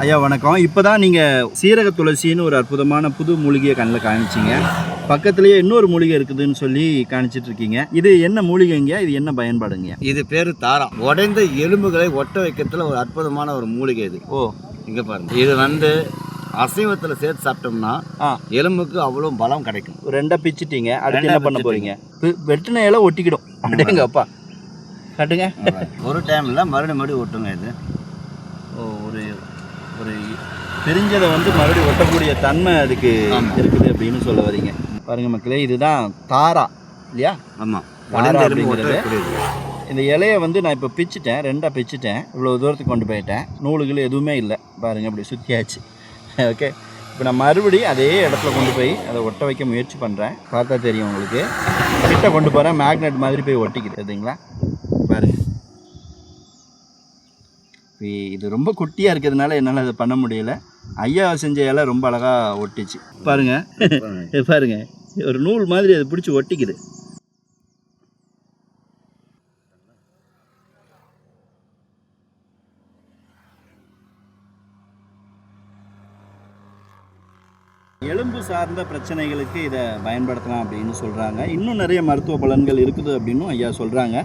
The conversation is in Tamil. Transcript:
ஐயா வணக்கம். இப்போ தான் நீங்கள் சீரக துளசின்னு ஒரு அற்புதமான புது மூலிகையை கண்ணில் காமிச்சிங்க. பக்கத்துலேயே இன்னொரு மூலிகை இருக்குதுன்னு சொல்லி காமிச்சிட்டு இருக்கீங்க. இது என்ன மூலிகைங்க? இது என்ன பயன்பாடுங்க? இது பேர் தாரா. உடைந்த எலும்புகளை ஒட்ட வைக்கிறதுல ஒரு அற்புதமான ஒரு மூலிகை இது. இங்கே பாருங்க, இது அசைவத்தில் சேர்த்து சாப்பிட்டோம்னா எலும்புக்கு அவ்வளோ பலம் கிடைக்கும். ரெண்டாக பிச்சுட்டீங்க, அடுத்து என்ன பண்ண போறீங்க? வெட்டின இலை ஒட்டிக்கிடும். அப்படிங்கப்பா கட்டுங்க. ஒரு டைமில் மறுபடியும் ஒட்டுங்க. இது ஒரு ஒரு தெரிஞ்சதை மறுபடியும் ஒட்டக்கூடிய தன்மை அதுக்கு இருக்குது அப்படின்னு சொல்ல வரீங்க. பாருங்க மக்களே, இதுதான் தாரா இல்லையா? ஆமாம், தாரா அப்படிங்கிறது. இந்த இலையை நான் இப்போ பிச்சுட்டேன், ரெண்டாக பிச்சுட்டேன், இவ்வளோ தூரத்துக்கு கொண்டு போயிட்டேன். நூலுகள் எதுவுமே இல்லை பாருங்கள், அப்படி சுற்றியாச்சு. ஓகே, இப்போ நான் மறுபடியும் அதே இடத்துல கொண்டு போய் அதை ஒட்ட வைக்க முயற்சி பண்ணுறேன். பார்த்தா தெரியும் உங்களுக்கு. கிட்ட கொண்டு போகிறேன், மேக்னெட் மாதிரி போய் ஒட்டிக்கிது சரிங்களா? பாருங்கள், இது ரொம்ப குட்டியாக இருக்கிறதுனால என்னால் அதை பண்ண முடியல. ஐயா செஞ்ச இலை ரொம்ப அழகாக ஒட்டிச்சு பாருங்கள். பாருங்கள், ஒரு நூல் மாதிரி அதை பிடிச்சி ஒட்டிக்குது. எலும்பு சார்ந்த பிரச்சனைகளுக்கு இதை பயன்படுத்தலாம் அப்படின்னு சொல்கிறாங்க. இன்னும் நிறைய மருத்துவ பலன்கள் இருக்குது அப்படின்னும் ஐயா சொல்கிறாங்க.